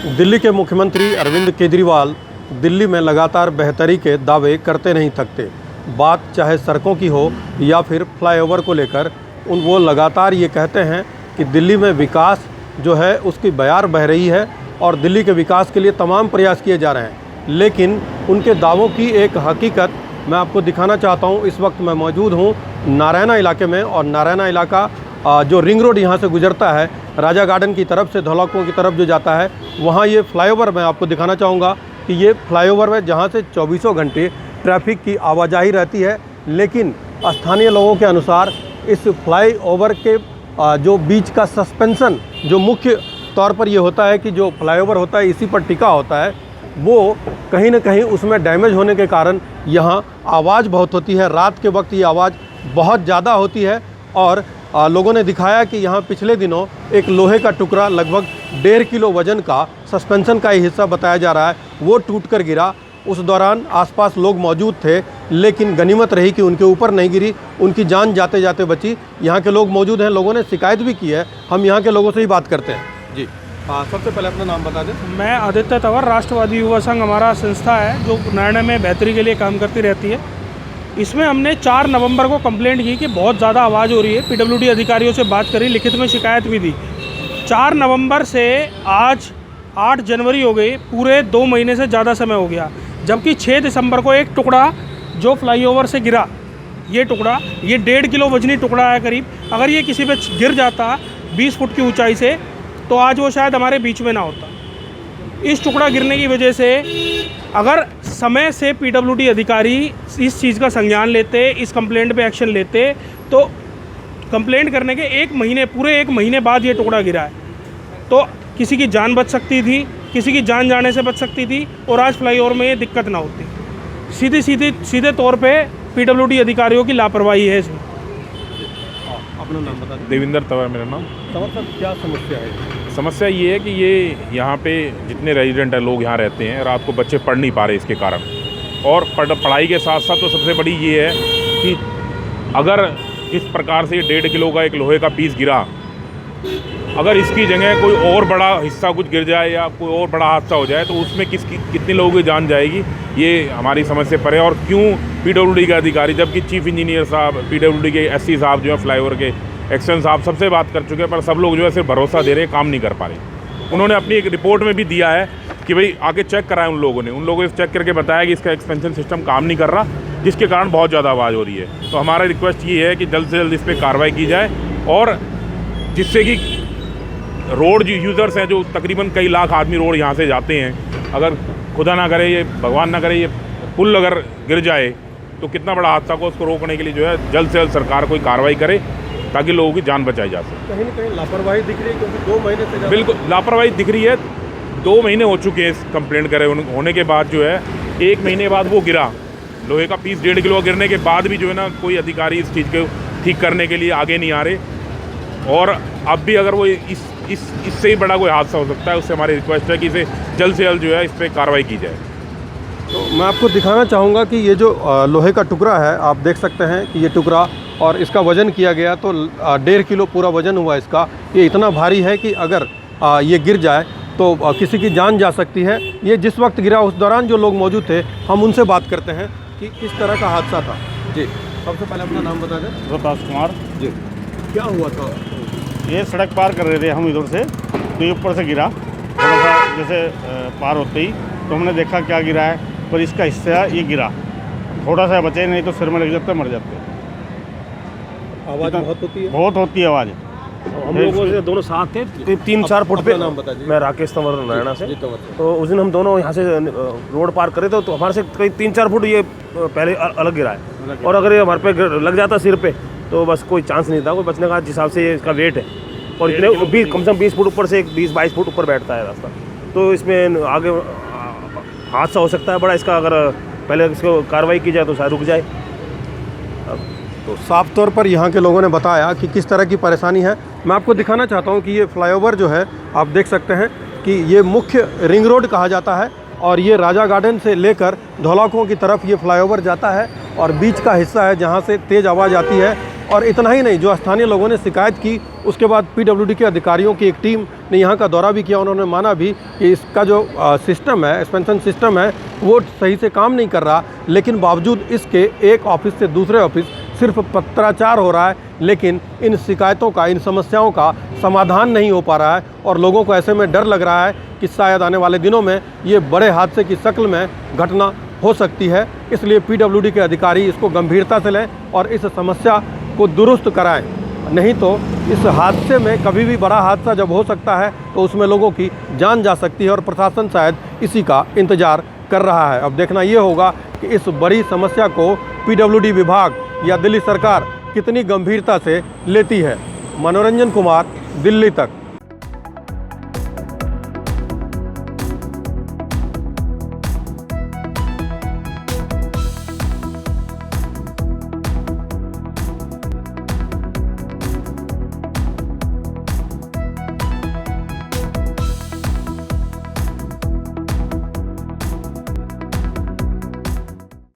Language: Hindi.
दिल्ली के मुख्यमंत्री अरविंद केजरीवाल दिल्ली में लगातार बेहतरी के दावे करते नहीं थकते। बात चाहे सड़कों की हो या फिर फ्लाईओवर को लेकर, वो लगातार ये कहते हैं कि दिल्ली में विकास जो है उसकी बयार बह रही है और दिल्ली के विकास के लिए तमाम प्रयास किए जा रहे हैं। लेकिन उनके दावों की एक हकीकत मैं आपको दिखाना चाहता हूँ। इस वक्त मैं मौजूद हूँ नारायणा इलाके में, और नारायणा इलाका जो रिंग रोड यहाँ से गुजरता है राजा गार्डन की तरफ से धौला कुआं की तरफ जो जाता है, वहाँ ये फ्लाईओवर मैं आपको दिखाना चाहूँगा कि ये फ्लाईओवर है जहाँ से 24 घंटे ट्रैफिक की आवाजाही रहती है। लेकिन स्थानीय लोगों के अनुसार इस फ्लाईओवर के जो बीच का सस्पेंशन जो मुख्य तौर पर ये होता है कि जो फ्लाईओवर होता है इसी पर टिका होता है, वो कहीं ना कहीं उसमें डैमेज होने के कारण यहाँ आवाज़ बहुत होती है। रात के वक्त ये आवाज़ बहुत ज़्यादा होती है और लोगों ने दिखाया कि यहाँ पिछले दिनों एक लोहे का टुकड़ा लगभग 1.5 किलो वजन का सस्पेंशन का ही हिस्सा बताया जा रहा है, वो टूटकर गिरा। उस दौरान आसपास लोग मौजूद थे, लेकिन गनीमत रही कि उनके ऊपर नहीं गिरी, उनकी जान जाते जाते बची। यहाँ के लोग मौजूद हैं, लोगों ने शिकायत भी की है। हम यहाँ के लोगों से ही बात करते हैं। जी हाँ, सबसे पहले अपना नाम बता दें। मैं आदित्य तंवर, राष्ट्रवादी युवा संघ हमारा संस्था है जो नारायणा में बेहतरी के लिए काम करती रहती है। इसमें हमने 4 नवंबर को कंप्लेंट की कि बहुत ज़्यादा आवाज़ हो रही है। पीडब्ल्यूडी अधिकारियों से बात करी, लिखित में शिकायत भी दी। 4 नवंबर से आज 8 जनवरी हो गई, पूरे 2 महीने से ज़्यादा समय हो गया। जबकि 6 दिसंबर को एक टुकड़ा जो फ्लाईओवर से गिरा, ये टुकड़ा, ये 1.5 किलो वजनी टुकड़ा है करीब। अगर ये किसी पे गिर जाता 20 फुट की ऊंचाई से, तो आज वो शायद हमारे बीच में ना होता। इस टुकड़ा गिरने की वजह से अगर समय से पीडब्ल्यूडी अधिकारी इस चीज़ का संज्ञान लेते, इस कंप्लेंट पे एक्शन लेते, तो कंप्लेंट करने के पूरे एक महीने बाद ये टुकड़ा गिरा है, तो किसी की जान बच सकती थी, किसी की जान जाने से बच सकती थी और आज फ्लाईओवर में ये दिक्कत ना होती। सीधे तौर पे पीडब्ल्यूडी अधिकारियों की लापरवाही है इसमें। अपना नाम बता दें। देविंदर तंवर मेरा नाम। तंवर साहब, क्या समस्या है? समस्या ये है कि ये यहाँ पे जितने रेजिडेंट हैं, लोग यहाँ रहते हैं, रात को बच्चे पढ़ नहीं पा रहे इसके कारण। और पढ़ाई के साथ साथ तो सबसे बड़ी ये है कि अगर इस प्रकार से 1.5 किलो का एक लोहे का पीस गिरा, अगर इसकी जगह कोई और बड़ा हिस्सा कुछ गिर जाए या कोई और बड़ा हादसा हो जाए, तो उसमें कितने लोगों की जान जाएगी, ये हमारी समझ से परे। और क्यों पीडब्ल्यूडी के अधिकारी, जबकि चीफ इंजीनियर साहब, पीडब्ल्यूडी के एससी साहब जो है, फ्लाईओवर के एक्शन साहब, सबसे बात कर चुके हैं, पर सब लोग जो है सिर्फ भरोसा दे रहे हैं, काम नहीं कर पा रहे। उन्होंने अपनी एक रिपोर्ट में भी दिया है कि भाई आके चेक कराएं। उन लोगों ने चेक करके बताया कि इसका एक्सपेंशन सिस्टम काम नहीं कर रहा, जिसके कारण बहुत ज़्यादा आवाज़ हो रही है। तो हमारा रिक्वेस्ट ये है कि जल्द से जल्द इस पर कार्रवाई की जाए, और जिससे कि रोड यूज़र्स हैं, जो तकरीबन कई लाख आदमी रोड यहाँ से जाते हैं, अगर खुदा ना करे, ये भगवान ना करे, ये पुल अगर गिर जाए तो कितना बड़ा हादसा को, उसको रोकने के लिए जो है जल्द से जल्द सरकार कोई कार्रवाई करे, ताकि लोगों की जान बचाई जा सके। कहीं ना कहीं लापरवाही दिख रही है, क्योंकि 2 महीने से बिल्कुल लापरवाही दिख रही है। 2 महीने हो चुके हैं इस कंप्लेंट करे होने के बाद, जो है 1 महीने बाद वो गिरा, लोहे का पीस 1.5 किलो गिरने के बाद भी जो है ना, कोई अधिकारी इस चीज़ को ठीक करने के लिए आगे नहीं आ रहे। और अब भी अगर वो इससे ही बड़ा कोई हादसा हो सकता है, उससे हमारी रिक्वेस्ट है कि इसे जल्द से जल्द जो है इस पर कार्रवाई की जाए। तो मैं आपको दिखाना चाहूँगा कि ये जो लोहे का टुकड़ा है, आप देख सकते हैं कि ये टुकड़ा, और इसका वज़न किया गया तो 1.5 किलो पूरा वज़न हुआ इसका। ये इतना भारी है कि अगर ये गिर जाए तो किसी की जान जा सकती है। ये जिस वक्त गिरा उस दौरान जो लोग मौजूद थे, हम उनसे बात करते हैं कि किस तरह का हादसा था। जी, सबसे पहले अपना नाम बता दें। प्रकाश कुमार जी, क्या हुआ था? ये सड़क पार कर रहे थे हम इधर से, तो ये ऊपर से गिरा, थोड़ा सा जैसे पार होते ही तो हमने देखा क्या गिरा है, पर इसका हिस्सा ये गिरा, थोड़ा सा बचे, नहीं तो सिर में लग जाते, मर जाते। आवाज़ बहुत होती है? बहुत होती है आवाज़। हम लोगों से दोनों साथ थे, 3-4 फुट पे। नाम बता दीजिए। मैं राकेश तंवर नारायणा से। तो उस दिन हम दोनों यहाँ से रोड पार करे तो हमारे से कई 3-4 फुट ये पहले अलग गिरा है, और अगर ये हमारे पे लग जाता सिर पे तो बस कोई चांस नहीं था कोई बचने का, जिस हिसाब से इसका वेट है। और इतने कम से कम 20 फुट ऊपर से 20-22 फुट ऊपर बैठता है रास्ता, तो इसमें आगे हादसा हो सकता है बड़ा। इसका अगर पहले इसको कार्रवाई की जाए तो शायद रुक जाए। तो साफ तौर पर यहाँ के लोगों ने बताया कि किस तरह की परेशानी है। मैं आपको दिखाना चाहता हूँ कि ये फ्लाईओवर जो है, आप देख सकते हैं कि ये मुख्य रिंग रोड कहा जाता है, और ये राजा गार्डन से लेकर धौला कुआं की तरफ ये फ्लाईओवर जाता है, और बीच का हिस्सा है जहाँ से तेज़ आवाज़ आती है और इतना ही नहीं, जो स्थानीय लोगों ने शिकायत की उसके बाद पीडब्ल्यूडी के अधिकारियों की एक टीम ने यहाँ का दौरा भी किया। उन्होंने माना भी कि इसका जो सिस्टम है, एक्सपेंशन सिस्टम है, वो सही से काम नहीं कर रहा। लेकिन बावजूद इसके एक ऑफिस से दूसरे ऑफिस सिर्फ पत्राचार हो रहा है, लेकिन इन शिकायतों का, इन समस्याओं का समाधान नहीं हो पा रहा है। और लोगों को ऐसे में डर लग रहा है कि शायद आने वाले दिनों में ये बड़े हादसे की शक्ल में घटना हो सकती है। इसलिए पीडब्ल्यूडी के अधिकारी इसको गंभीरता से लें और इस समस्या को दुरुस्त कराएं, नहीं तो इस हादसे में कभी भी बड़ा हादसा जब हो सकता है तो उसमें लोगों की जान जा सकती है और प्रशासन शायद इसी का इंतज़ार कर रहा है। अब देखना ये होगा कि इस बड़ी समस्या को पीडब्ल्यूडी विभाग या दिल्ली सरकार कितनी गंभीरता से लेती है। मनोरंजन कुमार, दिल्ली तक।